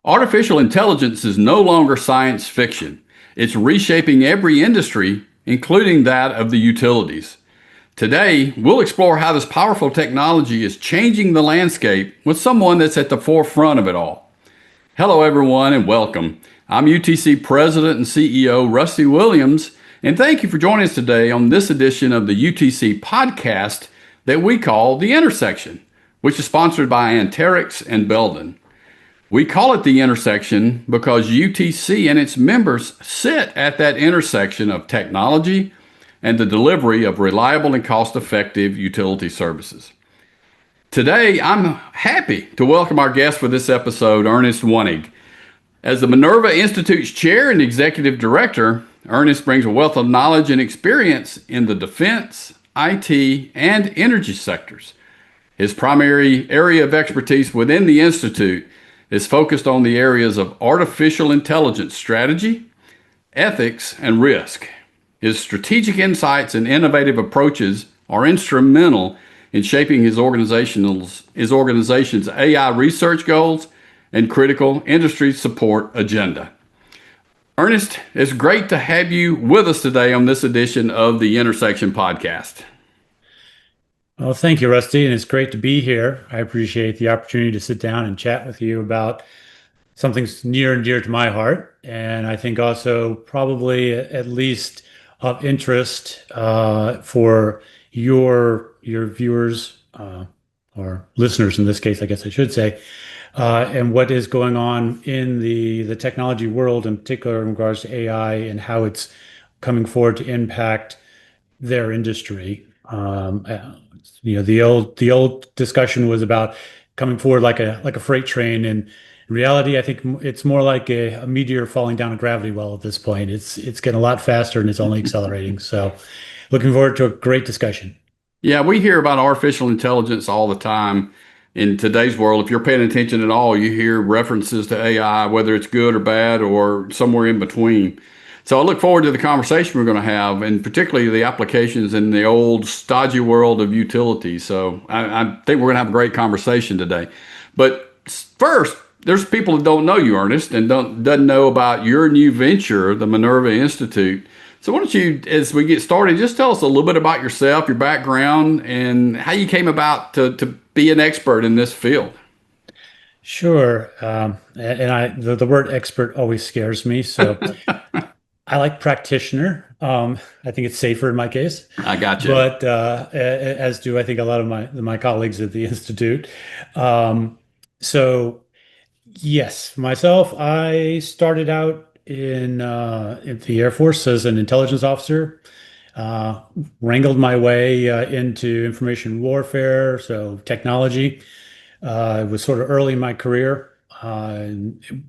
Artificial intelligence is no longer science fiction. It's reshaping every industry, including that of the utilities. Today, we'll explore how this powerful technology is changing the landscape with someone that's at the forefront of it all. Hello, everyone, and welcome. I'm UTC President and CEO Rusty Williams, and thank you for joining us today on this edition of the UTC podcast that we call The Intersection, which is sponsored by Anterix and Belden. We call it The Intersection because UTC and its members sit at that intersection of technology and the delivery of reliable and cost-effective utility services. Today, I'm happy to welcome our guest for this episode, Ernest Wohnig. As the Minerva Institute's chair and executive director, Ernest brings a wealth of knowledge and experience in the defense, IT, and energy sectors. His primary area of expertise within the Institute is focused on the areas of artificial intelligence strategy, ethics, and risk. His strategic insights and innovative approaches are instrumental in shaping his organization's AI research goals and critical industry support agenda. Ernest, it's great to have you with us today on this edition of the Intersection podcast. Well, thank you, Rusty, and it's great to be here. I appreciate the opportunity to sit down and chat with you about something near and dear to my heart, and I think also probably at least of interest for your viewers or listeners in this case, I guess I should say, and what is going on in the technology world, in particular in regards to AI and how it's coming forward to impact their industry. The old discussion was about coming forward like a freight train, and in reality, I think it's more like a meteor falling down a gravity well at this point. It's getting a lot faster and it's only accelerating. So, looking forward to a great discussion. Yeah, we hear about artificial intelligence all the time in today's world. If you're paying attention at all, you hear references to AI, whether it's good or bad or somewhere in between. So I look forward to the conversation we're going to have, and particularly the applications in the old stodgy world of utilities. So I think we're going to have a great conversation today. But first, there's people that don't know you, Ernest, and doesn't know about your new venture, the Minerva Institute. So why don't you, as we get started, just tell us a little bit about yourself, your background, and how you came about to be an expert in this field. Sure. The word expert always scares me. So I like practitioner. I think it's safer in my case. I got you. But as do I think a lot of my colleagues at the Institute. So yes, myself, I started out in the Air Force as an intelligence officer. Wrangled my way into information warfare, so technology. It was sort of early in my career.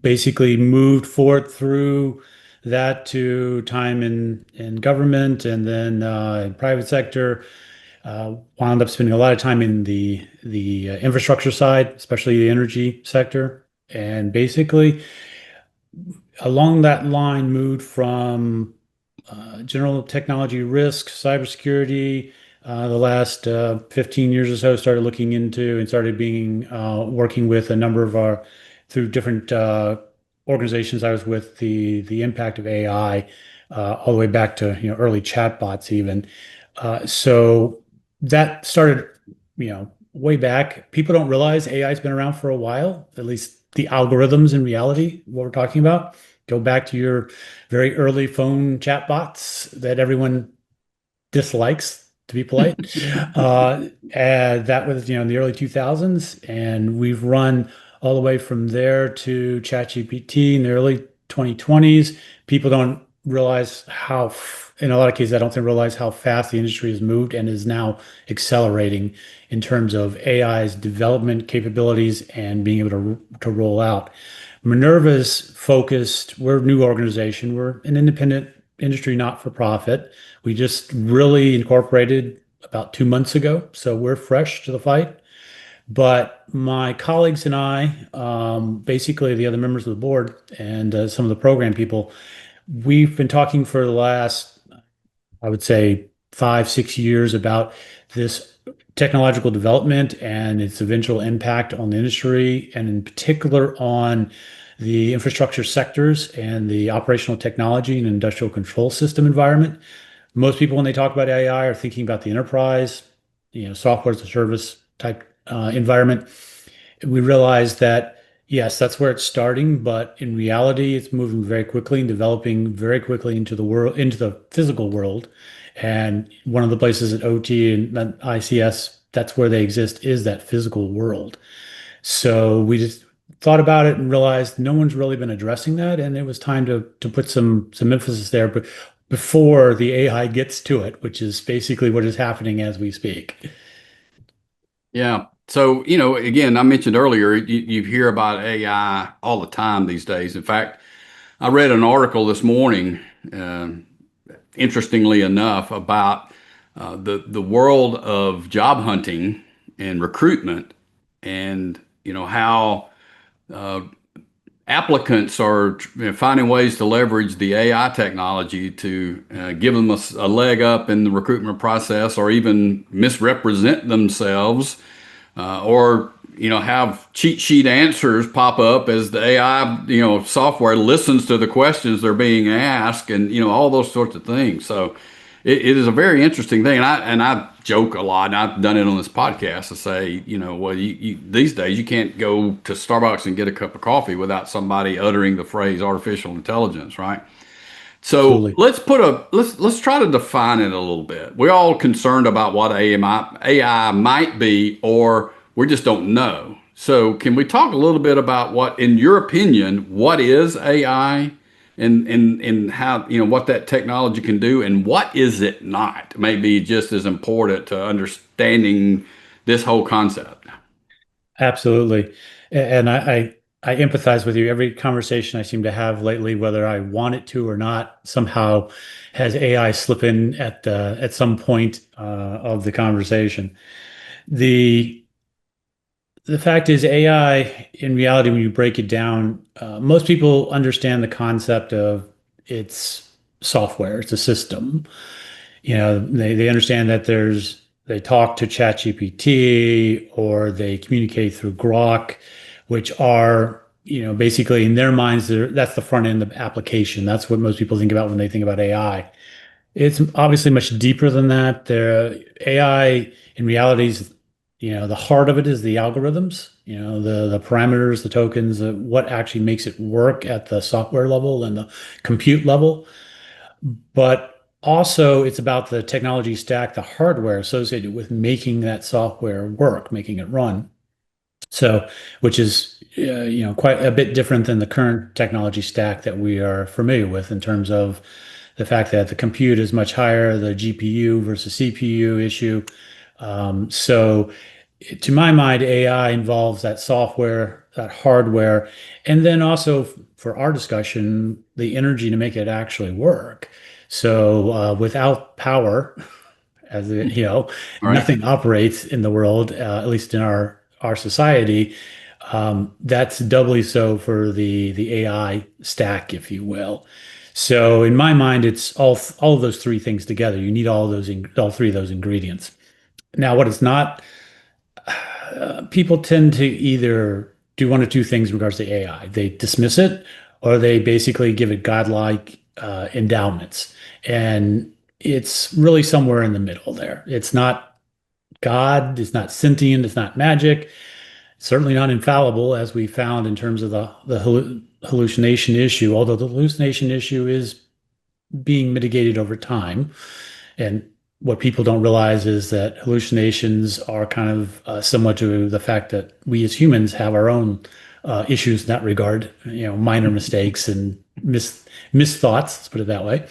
Basically moved forward through that to time in government and then in private sector. Wound up spending a lot of time in the infrastructure side, especially the energy sector, and basically along that line moved from general technology risk, cybersecurity. The last 15 years or so, started looking into and started being working with a number of through different organizations I was with, the impact of AI, all the way back to early chatbots even. So that started way back. People don't realize AI has been around for a while, at least the algorithms in reality, what we're talking about. Go back to your very early phone chatbots that everyone dislikes, to be polite. And that was in the early 2000s, and we've run all the way from there to ChatGPT in the early 2020s. People don't realize in a lot of cases, I don't think realize how fast the industry has moved and is now accelerating in terms of AI's development capabilities and being able to roll out. Minerva's focused, we're a new organization. We're an independent industry, not-for-profit. We just really incorporated about 2 months ago, so we're fresh to the fight. But my colleagues and I, basically the other members of the board and some of the program people, we've been talking for the last, I would say, 5-6 years about this technological development and its eventual impact on the industry, and in particular on the infrastructure sectors and the operational technology and industrial control system environment. Most people, when they talk about AI, are thinking about the enterprise, software as a service type environment. We realize that, yes, that's where it's starting, but in reality, it's moving very quickly and developing very quickly into the world, into the physical world. And one of the places at OT and ICS, that's where they exist, is that physical world. So we just thought about it and realized no one's really been addressing that, and it was time to put some emphasis there, but before the AI gets to it, which is basically what is happening as we speak. Yeah. So, again, I mentioned earlier, you hear about AI all the time these days. In fact, I read an article this morning, uh, interestingly enough, about the world of job hunting and recruitment, and how uh, applicants are finding ways to leverage the AI technology to give them a leg up in the recruitment process, or even misrepresent themselves, or have cheat sheet answers pop up as the AI software listens to the questions they're being asked, and all those sorts of things. So it is a very interesting thing, and I joke a lot, and I've done it on this podcast to say, well, these days you can't go to Starbucks and get a cup of coffee without somebody uttering the phrase artificial intelligence, right? So Absolutely. let's try to define it a little bit. We're all concerned about what AI might be, or we just don't know. So can we talk a little bit about what, in your opinion, what is AI, and how what that technology can do, and what is it not? Maybe just as important to understanding this whole concept. Absolutely. And I empathize with you. Every conversation I seem to have lately, whether I want it to or not, somehow has AI slip in at some point of the conversation. The the fact is, AI, in reality, when you break it down, most people understand the concept of it's software, it's a system. They understand that they talk to ChatGPT or they communicate through Grok, which are, basically in their minds, that's the front end of the application. That's what most people think about when they think about AI. It's obviously much deeper than that. The AI in reality is, the heart of it is the algorithms, the parameters, the tokens, what actually makes it work at the software level and the compute level. But also, it's about the technology stack, the hardware associated with making that software work, making it run. So, which is, quite a bit different than the current technology stack that we are familiar with in terms of the fact that the compute is much higher, the GPU versus CPU issue. So, to my mind, AI involves that software, that hardware, and then also for our discussion, the energy to make it actually work. So, without power, Right. nothing operates in the world, at least in our society. That's doubly so for the AI stack, if you will. So in my mind, it's all of those three things together. You need all three of those ingredients. Now, what it's not, people tend to either do one of two things in regards to AI. They dismiss it, or they basically give it godlike endowments. And it's really somewhere in the middle there. It's not God, it's not sentient, it's not magic, certainly not infallible, as we found in terms of the hallucination issue, although the hallucination issue is being mitigated over time. And what people don't realize is that hallucinations are kind of similar to the fact that we as humans have our own issues in that regard, minor mistakes and misthoughts, let's put it that way.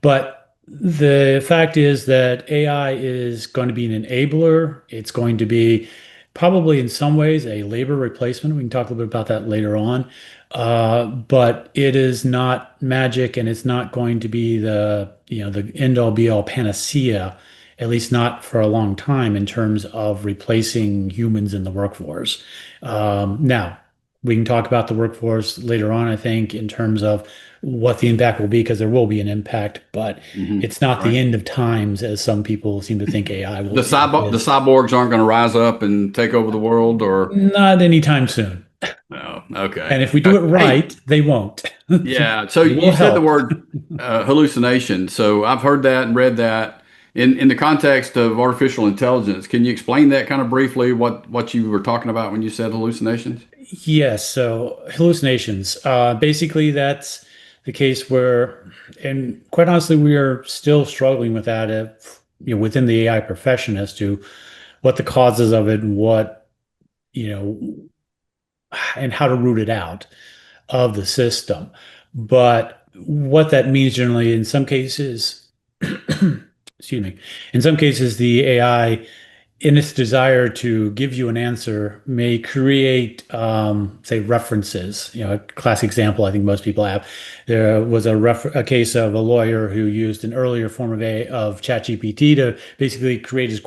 But the fact is that AI is going to be an enabler. It's going to be probably in some ways a labor replacement. We can talk a little bit about that later on. But it is not magic, and it's not going to be the end all be all panacea, at least not for a long time in terms of replacing humans in the workforce. Now, We can talk about the workforce later on, I think, in terms of what the impact will be, because there will be an impact, but Hmm. it's not the Right. end of times as some people seem to think AI will, The is. cyborgs aren't going to rise up and take over the world, or Not anytime soon. no? Okay. And if we do it Hey, right, they won't. yeah. So They will you said the help. word hallucination. So I've heard that and read that in the context of artificial intelligence. Can you explain that kind of briefly? What you were talking about when you said hallucinations? Yes, so hallucinations. Basically, that's the case where, and quite honestly, we are still struggling with that, within the AI profession as to what the causes of it and what, you know, and how to root it out of the system. But what that means generally, in some cases, excuse me, in some cases, the AI, in its desire to give you an answer, may create, say, references. A classic example I think most people have. There was a case of a lawyer who used an earlier form of ChatGPT to basically create his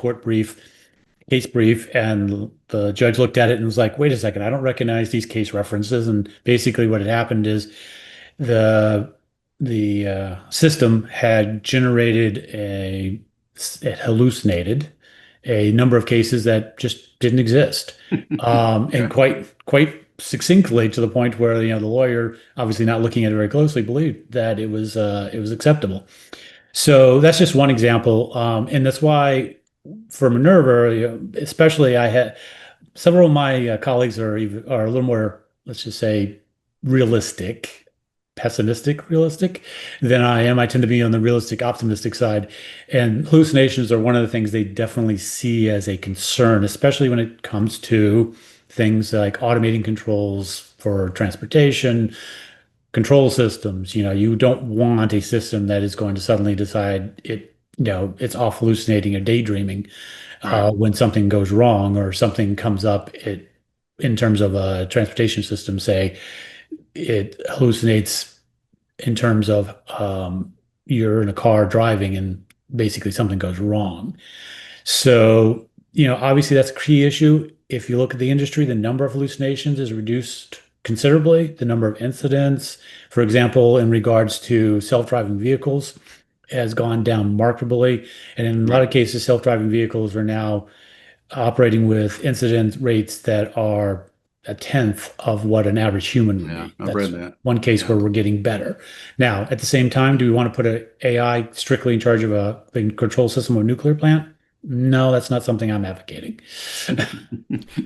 case brief, and the judge looked at it and was like, "Wait a second, I don't recognize these case references." And basically, what had happened is the the system had generated it hallucinated a number of cases that just didn't exist, and Okay. quite succinctly, to the point where the lawyer, obviously not looking at it very closely, believed that it was acceptable. So that's just one example, and that's why for Minerva, especially, I had several of my colleagues are a little more, let's just say, realistic, realistic than I am. I tend to be on the realistic, optimistic side, and hallucinations are one of the things they definitely see as a concern, especially when it comes to things like automating controls for transportation, control systems. You don't want a system that is going to suddenly decide it's off hallucinating or daydreaming Right. when something goes wrong or something comes up. In terms of a transportation system, say, it hallucinates in terms of, you're in a car driving and basically something goes wrong. So, obviously that's a key issue. If you look at the industry, the number of hallucinations is reduced considerably. The number of incidents, for example, in regards to self-driving vehicles, has gone down markedly. And in a lot Right. of cases, self-driving vehicles are now operating with incident rates that are a tenth of what an average human would Yeah, be. I've read That's that. one case Yeah. where we're getting better. Now, at the same time, do we want to put an AI strictly in charge of a control system of a nuclear plant? No, that's not something I'm advocating.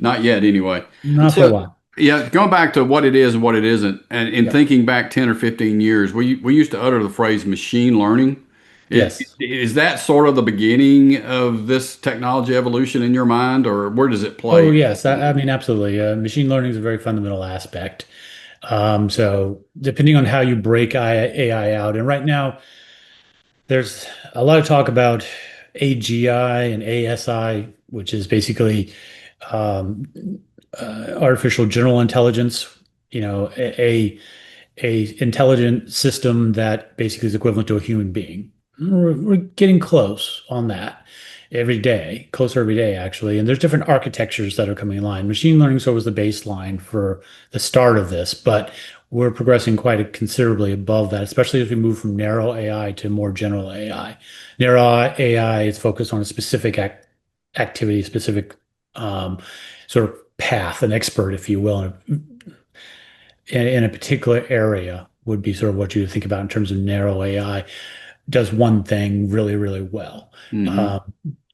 Not yet, anyway. Not for a So, while. yeah, going back to what it is and what it isn't, and in Yep. thinking back 10 or 15 years, we used to utter the phrase machine learning. Yes. Is that sort of the beginning of this technology evolution in your mind, or where does it Oh, play? yes. I mean, absolutely. Machine learning is a very fundamental aspect. So, depending on how you break AI out, and right now, there's a lot of talk about AGI and ASI, which is basically, um, artificial general intelligence. A intelligent system that basically is equivalent to a human being. We're getting close on that every day, closer every day, actually. And there's different architectures that are coming in line. Machine learning so was the baseline for the start of this, but we're progressing quite considerably above that, especially as we move from narrow AI to more general AI. Narrow AI is focused on a specific activity, specific, sort of path, an expert, if you will, in a particular area would be sort of what you think about in terms of narrow AI, does one thing really, really well. Hmm. Um,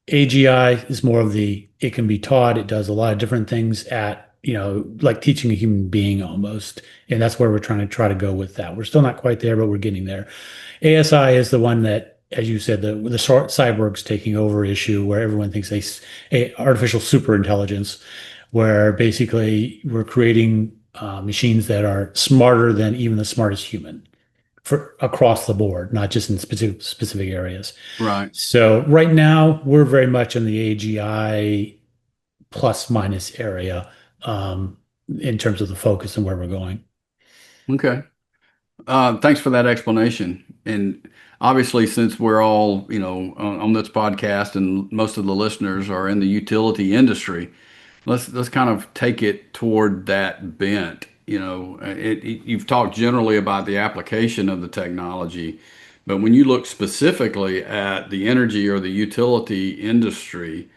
AGI is more of it can be taught. It does a lot of different things like teaching a human being almost. And that's where we're trying to go with that. We're still not quite there, but we're getting there. ASI is the one that, as you said, the cyborgs taking over issue, where everyone thinks a artificial super intelligence, where basically we're creating machines that are smarter than even the smartest human for across the board, not just in specific areas. Right. So right now we're very much in the AGI plus minus area, in terms of the focus and where we're going. Okay. Thanks for that explanation. And obviously, since we're all, on this podcast and most of the listeners are in the utility industry, let's kind of take it toward that bent. you've talked generally about the application of the technology, but when you look specifically at the energy or the utility industry,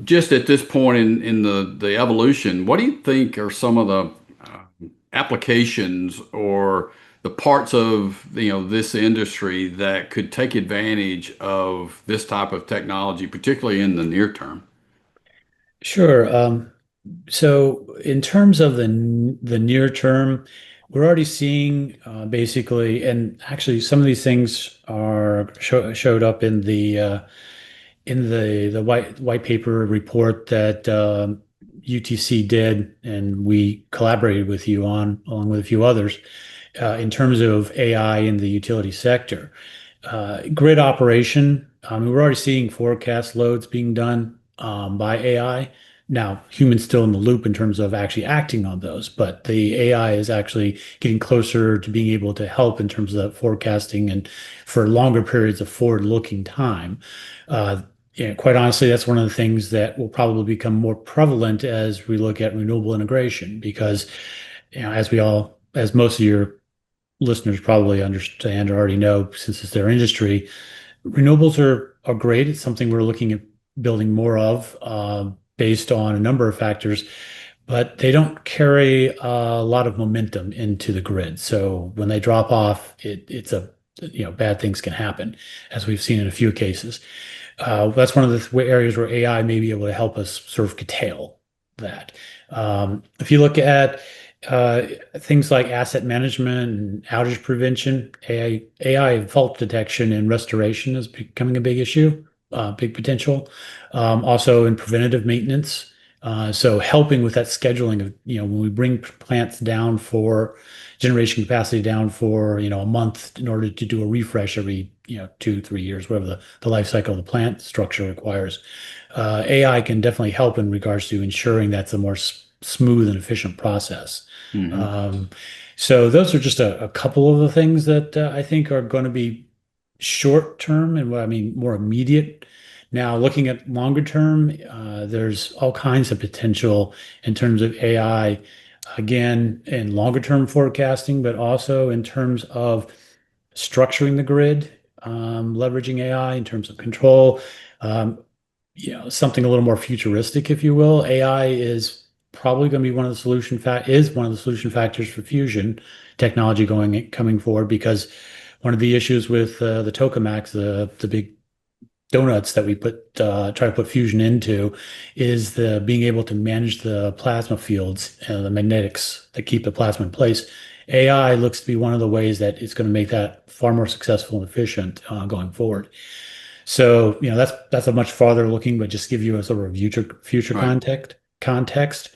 just at this point in the evolution, what do you think are some of the applications or the parts of this industry that could take advantage of this type of technology, particularly in the near term? Sure. So in terms of the near term, we're already seeing basically, and actually some of these things showed up in the white paper report that UTC did, and we collaborated with you on, along with a few others, in terms of AI in the utility sector. Grid operation, we're already seeing forecast loads being done by AI. Now, humans still in the loop in terms of actually acting on those, but the AI is actually getting closer to being able to help in terms of that forecasting and for longer periods of forward-looking time. Uh, Quite honestly, that's one of the things that will probably become more prevalent as we look at renewable integration, because as most of your listeners probably understand or already know, since it's their industry, renewables are great. It's something we're looking at building more of, based on a number of factors, but they don't carry a lot of momentum into the grid. So when they drop off, bad things can happen, as we've seen in a few cases. That's one of the areas where AI may be able to help us sort of curtail that. If you look at uh, things like asset management and outage prevention, AI fault detection and restoration is becoming a big issue, big potential. Also in preventative maintenance. So helping with that scheduling of, when we bring plants down for generation capacity down for, a month in order to do a refresh every, 2, 3 years, whatever the life cycle of the plant structure requires. AI can definitely help in regards to ensuring that's a more smooth and efficient process. Hmm. Um, so those are just a couple of the things that I think are going to be short term and what I mean more immediate. Now, looking at longer term, there's all kinds of potential in terms of AI, again, in longer term forecasting, but also in terms of structuring the grid, leveraging AI in terms of control. Um, Something a little more futuristic, if you will. AI is probably going to be one of the solution factors for fusion technology coming forward, because one of the issues with the tokamaks, the big donuts that we try to put fusion into, is the being able to manage the plasma fields, the magnetics that keep the plasma in place. AI looks to be one of the ways that it's going to make that far more successful and efficient going forward. So, that's a much farther looking, but just give you a sort of future Right. context.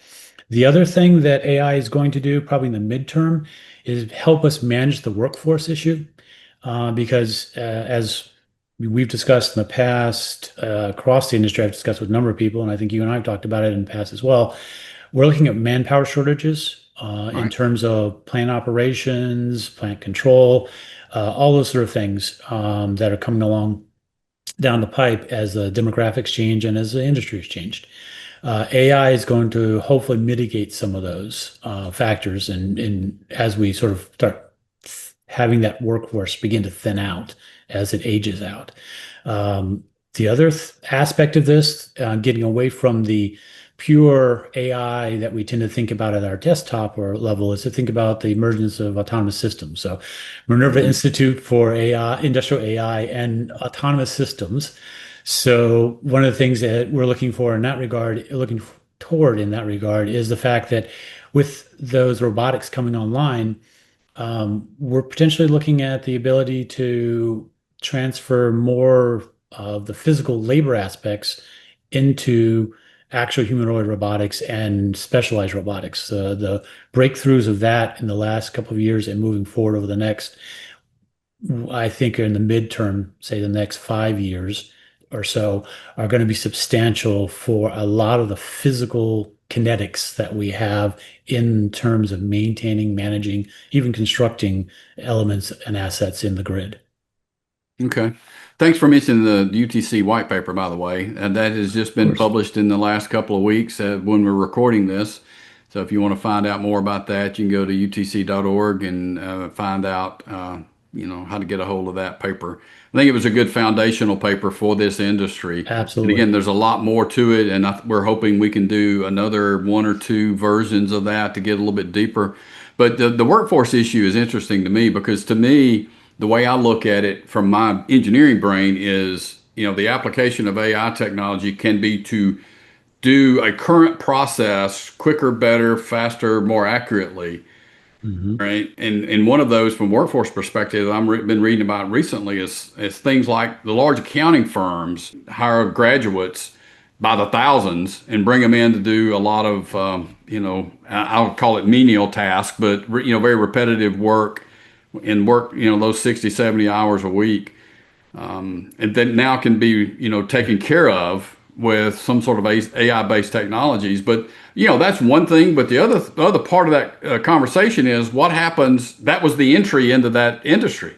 The other thing that AI is going to do, probably in the midterm, is help us manage the workforce issue, because as we've discussed in the past, across the industry, I've discussed with a number of people, and I think you and I have talked about it in the past as well. We're looking at manpower shortages in Right. terms of plant operations, plant control, all those sort of things that are coming along down the pipe as the demographics change and as the industry has changed. AI is going to hopefully mitigate some of those factors, and as we sort of start having that workforce begin to thin out as it ages out. Um, the other aspect of this, getting away from the pure AI that we tend to think about at our desktop or level, is to think about the emergence of autonomous systems. So, Minerva Hmm. Institute for AI, industrial AI, and autonomous systems. So, one of the things that we're looking toward in that regard, is the fact that with those robotics coming online, we're potentially looking at the ability to transfer more of the physical labor aspects into actual humanoid robotics and specialized robotics. The breakthroughs of that in the last couple of years and moving forward over the next, I think in the midterm, say the next 5 years or so, are going to be substantial for a lot of the physical kinetics that we have in terms of maintaining, managing, even constructing elements and assets in the grid. Okay. Thanks for mentioning the UTC white paper, by the way. And that has just Of been course. published in the last couple of weeks when we're recording this. So if you want to find out more about that, you can go to utc.org and find out, how to get a hold of that paper. I think it was a good foundational paper for this industry. And Absolutely. again, there's a lot more to it, and we're hoping we can do another one or two versions of that to get a little bit deeper. But the workforce issue is interesting to me because to me, the way I look at it from my engineering brain is, the application of AI technology can be to do a current process quicker, better, faster, more accurately, Hmm. right? And one of those from workforce perspective been reading about recently is things like the large accounting firms hire graduates by the thousands and bring them in to do a lot of I'll call it menial tasks, but very repetitive work and work those 60, 70 hours a week, and then now can be taken care of with some sort of AI-based technologies. But that's one thing. But the other part of that conversation is what happens. That was the entry into that industry.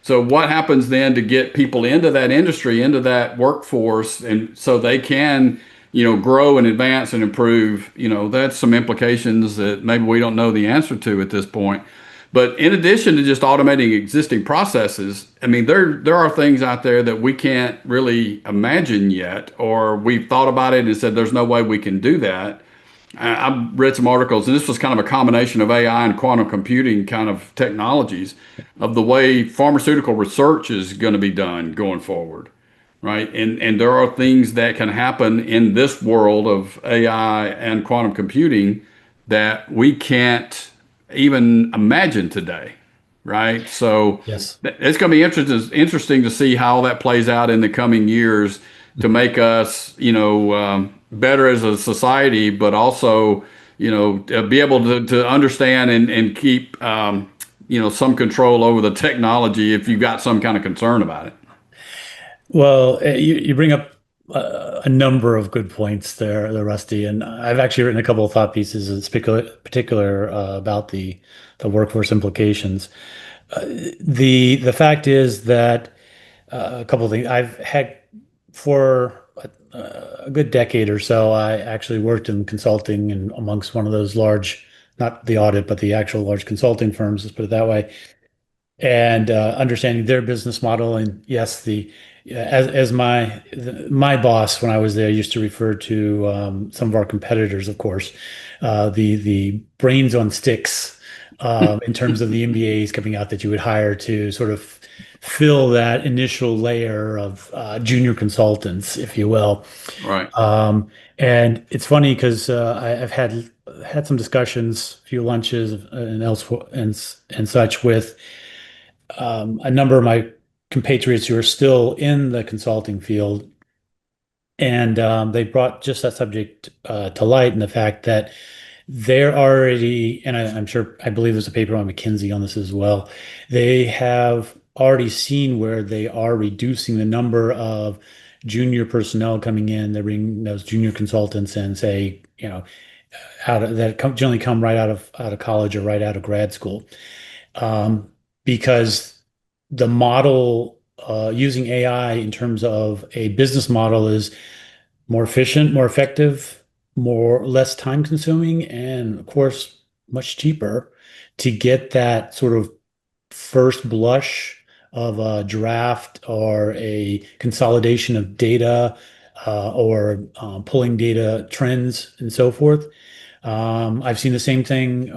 So what happens then to get people into that industry, into that workforce, and so they can grow and advance and improve. That's some implications that maybe we don't know the answer to at this point. But in addition to just automating existing processes, I mean, there are things out there that we can't really imagine yet, or we've thought about it and said there's no way we can do that. I've read some articles, and this was kind of a combination of AI and quantum computing kind of technologies of the way pharmaceutical research is going to be done going forward, right? And there are things that can happen in this world of AI and quantum computing that we can't even imagine today, right? So Yes. it's going to be interesting to see how that plays out in the coming years to make us, better as a society, but also, be able to understand and keep, some control over the technology if you've got some kind of concern about it. Well, you bring up a number of good points there, Rusty, and I've actually written a couple of thought pieces in particular about the workforce implications. The fact is that a couple of things I've had for a good decade or so. I actually worked in consulting and amongst one of those large, not the audit, but the actual large consulting firms, let's put it that way, and understanding their business model. And yes, the as my boss when I was there used to refer to some of our competitors, of course, the brains on sticks in terms of the MBAs coming out that you would hire to sort of fill that initial layer of junior consultants, if you will. Right. And it's funny because I've had some discussions, a few lunches and elsewhere and such with a number of my compatriots who are still in the consulting field, and they brought just that subject to light, and the fact that they're already, and I'm sure, I believe there's a paper on McKinsey on this as well. They have already seen where they are reducing the number of junior personnel coming in. They bring those junior consultants and say, generally come right out of college or right out of grad school, because the model using AI in terms of a business model is more efficient, more effective, less time consuming, and of course, much cheaper to get that sort of first blush of a draft or a consolidation of data or pulling data trends and so forth. I've seen the same thing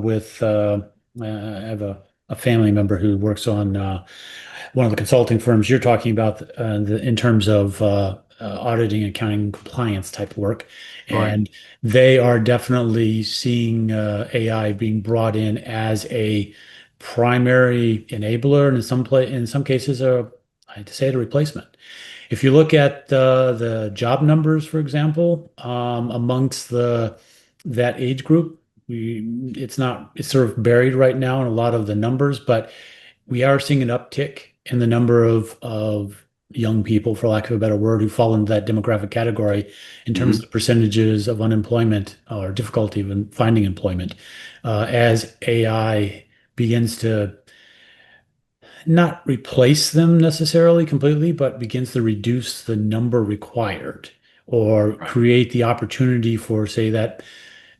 with I have a family member who works on one of the consulting firms you're talking about in terms of auditing, accounting, and compliance type work. Right. And they are definitely seeing AI being brought in as a primary enabler, and in some cases, I hate to say it, a replacement. If you look at the job numbers, for example, amongst that age group, it's sort of buried right now in a lot of the numbers, but we are seeing an uptick in the number of young people, for lack of a better word, who fall into that demographic category in terms of Hmm. the percentages of unemployment or difficulty in finding employment, as AI begins to not replace them necessarily completely, but begins to reduce the number required or Right. create the opportunity for, say, that.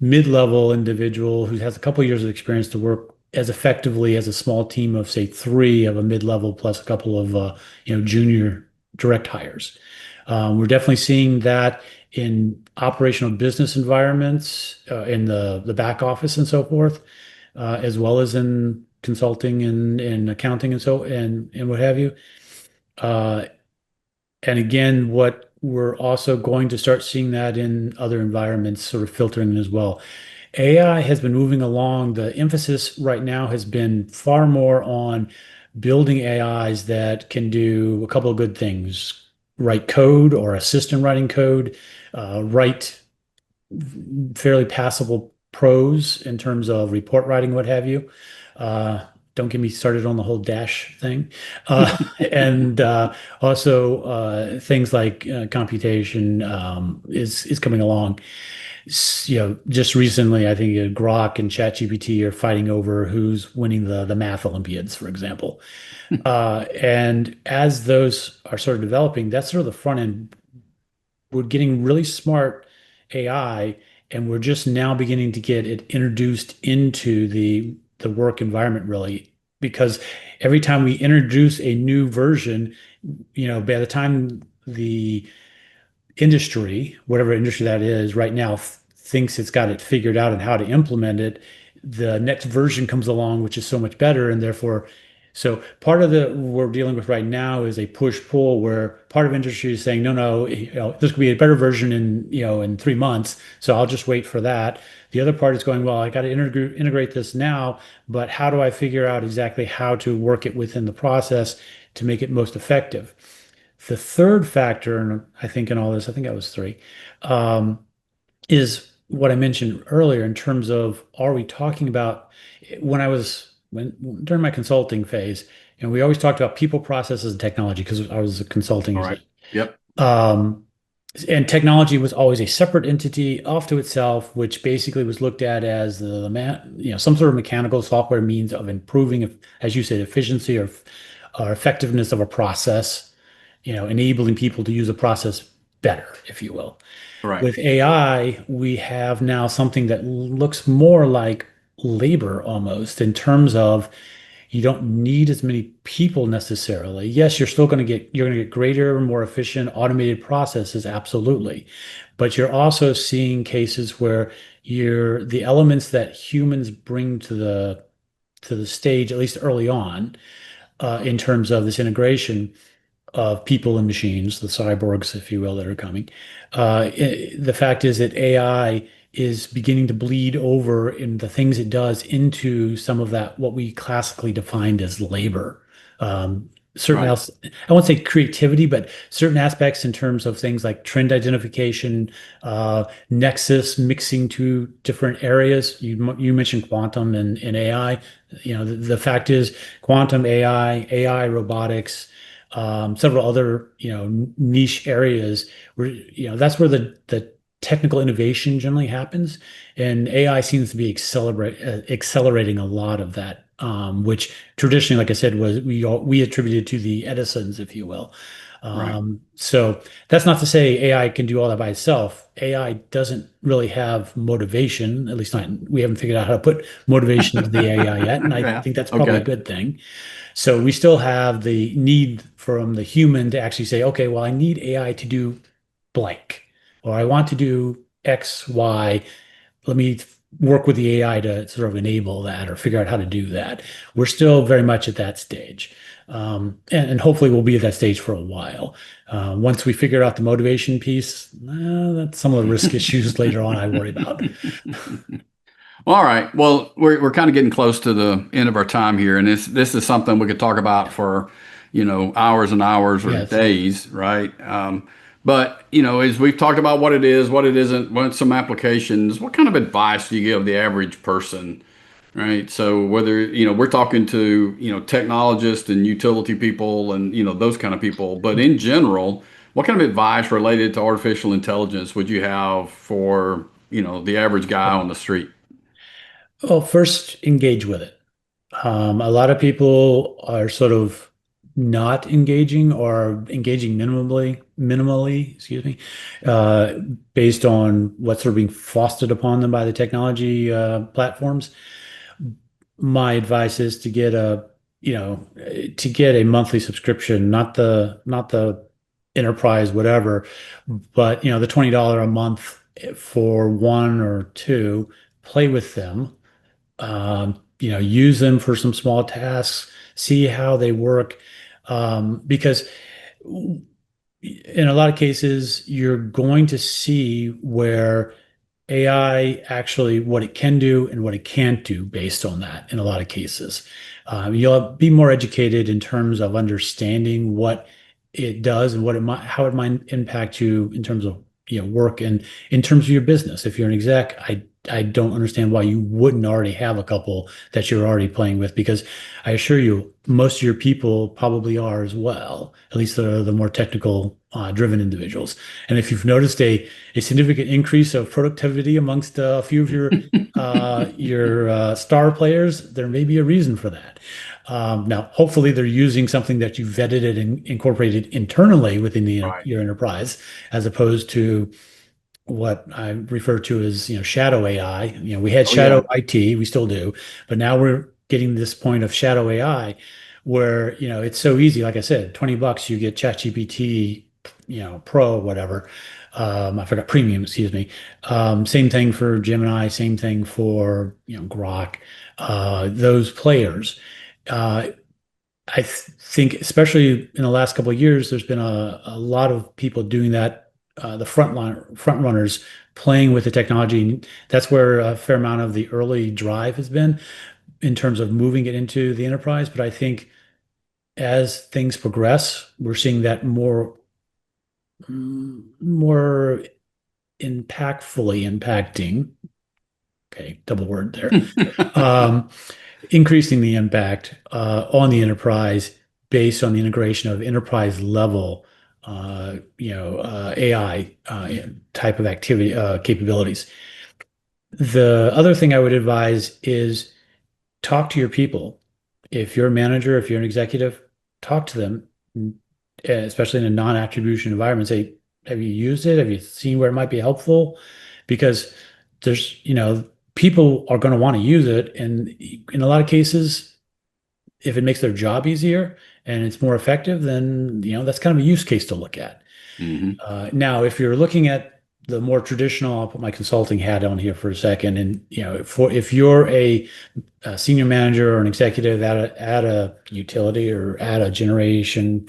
mid-level individual who has a couple of years of experience to work as effectively as a small team of, say, three of a mid-level plus a couple of junior direct hires. We're definitely seeing that in operational business environments, in the back office and so forth, as well as in consulting and accounting and what have you. Uh, and again, what we're also going to start seeing that in other environments, sort of filtering as well. AI has been moving along. The emphasis right now has been far more on building AIs that can do a couple of good things: write code or assist in writing code, write fairly passable prose in terms of report writing, what have you. Uh, don't get me started on the whole dash thing. And also things like computation is coming along. Just recently, I think Grok and ChatGPT are fighting over who's winning the math Olympiads, for example. And as those are sort of developing, that's sort of the front end. We're getting really smart AI, and we're just now beginning to get it introduced into the work environment, really, because every time we introduce a new version, by the time the industry, whatever industry that is right now, thinks it's got it figured out and how to implement it, the next version comes along, which is so much better, and therefore, so part of the we're dealing with right now is a push-pull where part of industry is saying, no, no, this could be a better version in 3 months, so I'll just wait for that. The other part is going, well, I got to integrate this now, but how do I figure out exactly how to work it within the process to make it most effective? The third factor, and I think in all this, I think I was three, um, is what I mentioned earlier in terms of, are we talking about when during my consulting phase, and we always talked about people, processes, and technology because I was consulting All as right. Yep. um, and technology was always a separate entity off to itself, which basically was looked at as some sort of mechanical software means of improving, as you said, efficiency or effectiveness of a process, enabling people to use a process better, if you will. Right. With AI, we have now something that looks more like labor almost in terms of you don't need as many people necessarily. Yes, you're going to get greater, more efficient, automated processes, absolutely. But you're also seeing cases where the elements that humans bring to the stage, at least early on, in terms of this integration of people and machines, the cyborgs, if you will, that are coming. The fact is that AI is beginning to bleed over in the things it does into some of that, what we classically defined as labor. Certain Right. else, I won't say creativity, but certain aspects in terms of things like trend identification, nexus, mixing two different areas. You mentioned quantum and AI. The fact is, quantum AI robotics, several other niche areas where that's where the technical innovation generally happens, and AI seems to be accelerating a lot of that, which traditionally, like I said, was we attributed to the Edisons, if you will. Right. So that's not to say AI can do all that by itself. AI doesn't really have motivation, at least not, we haven't figured out how to put motivation into the AI yet, and I Yeah. think that's probably a Okay. good thing. So we still have the need from the human to actually say, okay, well, I need AI to do blank, or I want to do X, Y. Let me work with the AI to sort of enable that or figure out how to do that. We're still very much at that stage. And hopefully we'll be at that stage for a while. Once we figure out the motivation piece, that's some of the risk issues later on I worry about. Well, all right. Well, we're kind of getting close to the end of our time here, and this is something we could talk about for, hours and hours or Yes. days, right? But as we've talked about what it is, what it isn't, what some applications, what kind of advice do you give the average person, right? So whether we're talking to technologists and utility people and those kind of people, but in general, what kind of advice related to artificial intelligence would you have for the average guy on the street? Well, first engage with it. A lot of people are sort of not engaging or engaging minimally, excuse me, uh, based on what's sort of being fostered upon them by the technology platforms. My advice is to get to get a monthly subscription, not the enterprise, whatever, but the $20 a month for one or two, play with them, use them for some small tasks, see how they work. Because in a lot of cases, you're going to see where AI actually what it can do and what it can't do based on that in a lot of cases. You'll be more educated in terms of understanding what it does and how it might impact you in terms of work and in terms of your business. If you're an exec, I don't understand why you wouldn't already have a couple that you're already playing with, because I assure you, most of your people probably are as well, at least the more technical driven individuals. And if you've noticed a significant increase of productivity amongst a few of your star players, there may be a reason for that. Now, hopefully, they're using something that you vetted and incorporated internally within Right. your enterprise, as opposed to what I refer to as shadow AI. We had Oh yeah. shadow IT, we still do, but now we're getting to this point of shadow AI, where it's so easy. Like I said, $20 you get ChatGPT, Pro, whatever. I forgot premium, excuse me. Same thing for Gemini, same thing for Grok. Those players. Uh, think, especially in the last couple of years, there's been a lot of people doing that. The front runners playing with the technology. And that's where a fair amount of the early drive has been in terms of moving it into the enterprise. But I think as things progress, we're seeing that more impactfully impacting. Okay, double word there. Um, Increasing the impact on the enterprise based on the integration of enterprise level, AI type of activity capabilities. The other thing I would advise is talk to your people. If you're a manager, if you're an executive, talk to them, especially in a non-attribution environment. Say, have you used it? Have you seen where it might be helpful? Because there's, people are going to want to use it. And in a lot of cases, if it makes their job easier and it's more effective, then, that's kind of a use case to look at. Hmm. Now, if you're looking at the more traditional, I'll put my consulting hat on here for a second. And, if you're a senior manager or an executive at a utility or at a generation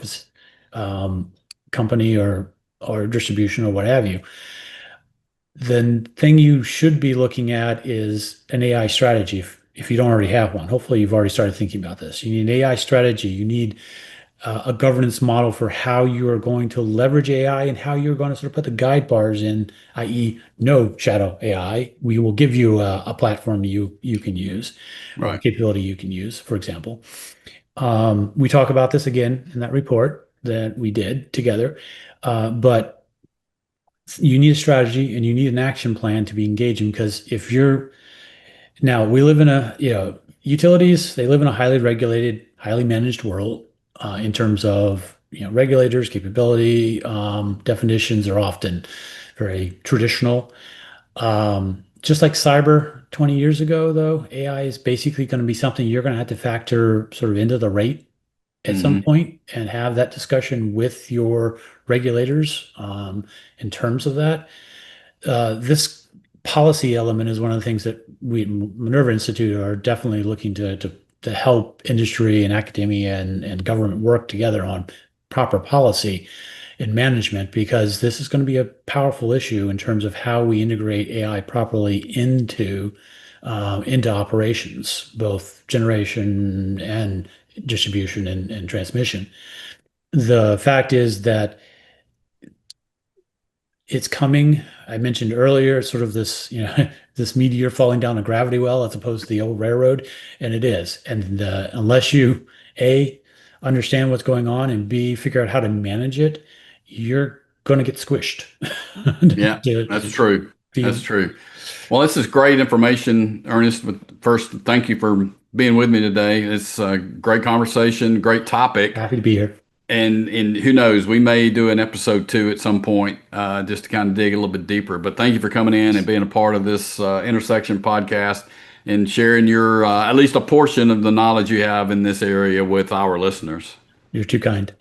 um, company or distribution or what have you, the thing you should be looking at is an AI strategy. If you don't already have one, hopefully you've already started thinking about this. You need an AI strategy. You need a governance model for how you are going to leverage AI and how you're going to sort of put the guide bars in, i.e., no shadow AI. We will give you a platform you can use or a Right. capability you can use, for example. We talk about this again in that report that we did together, but you need a strategy and you need an action plan to be engaging, because if you're now we live in utilities, they live in a highly regulated, highly managed world in terms of regulators, capability, definitions are often very traditional. Just like cyber 20 years ago, though, AI is basically going to be something you're going to have to factor sort of into the rate at some Hmm. point and have that discussion with your regulators in terms of that. This policy element is one of the things that we at Minerva Institute are definitely looking to help industry and academia and government work together on proper policy and management, because this is going to be a powerful issue in terms of how we integrate AI properly into operations, both generation and distribution and transmission. The fact is that it's coming. I mentioned earlier, sort of this, this meteor falling down a gravity well as opposed to the old railroad, and it is. And unless you A, understand what's going on, and B, figure out how to manage it, you're going to get squished. Yeah, To that's true. That's be true. Well, this is great information, Ernest. But first, thank you for being with me today. It's a great conversation, great topic. Happy to be here. And who knows, we may do an episode 2 at some point, just to kind of dig a little bit deeper. But thank you for coming in and being a part of this Intersection podcast and sharing your at least a portion of the knowledge you have in this area with our listeners. You're too kind.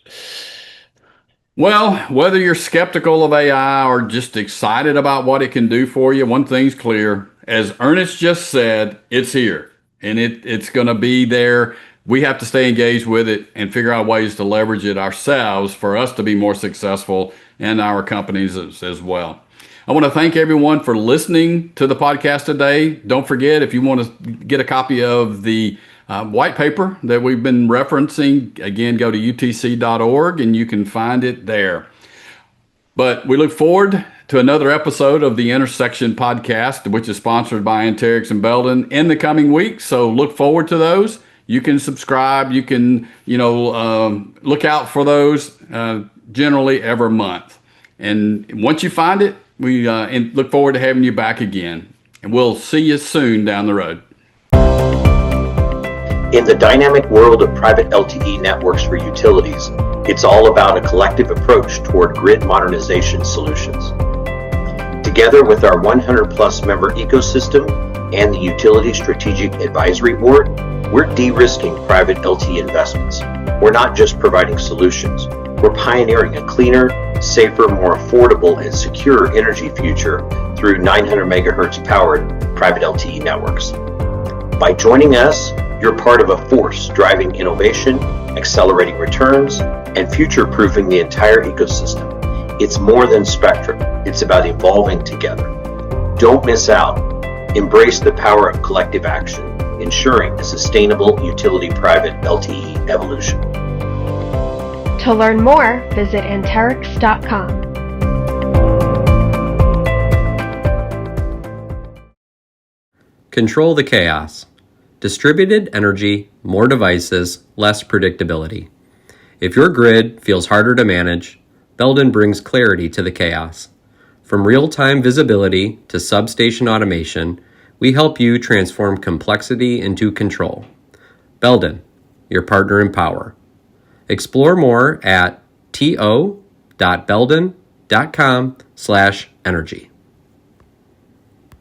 Well, whether you're skeptical of AI or just excited about what it can do for you, one thing's clear. As Ernest just said, it's here and it's going to be there. We have to stay engaged with it and figure out ways to leverage it ourselves for us to be more successful and our companies as well. I want to thank everyone for listening to the podcast today. Don't forget, if you want to get a copy of the white paper that we've been referencing, again, go to utc.org and you can find it there. But we look forward to another episode of the Intersection podcast, which is sponsored by Anterix and Belden in the coming weeks. So look forward to those. You can subscribe. You can, look out for those generally every month. And once you find it, we look forward to having you back again. And we'll see you soon down the road. In the dynamic world of private LTE networks for utilities, it's all about a collective approach toward grid modernization solutions. Together with our 100+ member ecosystem and the Utility Strategic Advisory Board, we're de-risking private LTE investments. We're not just providing solutions, we're pioneering a cleaner, safer, more affordable, and secure energy future through 900 megahertz powered private LTE networks. By joining us, you're part of a force driving innovation, accelerating returns, and future-proofing the entire ecosystem. It's more than spectrum. It's about evolving together. Don't miss out. Embrace the power of collective action, ensuring a sustainable utility private LTE evolution. To learn more, visit Anterix.com. Control the chaos. Distributed energy, more devices, less predictability. If your grid feels harder to manage, Belden brings clarity to the chaos. From real-time visibility to substation automation, we help you transform complexity into control. Belden, your partner in power. Explore more at to.belden.com/energy.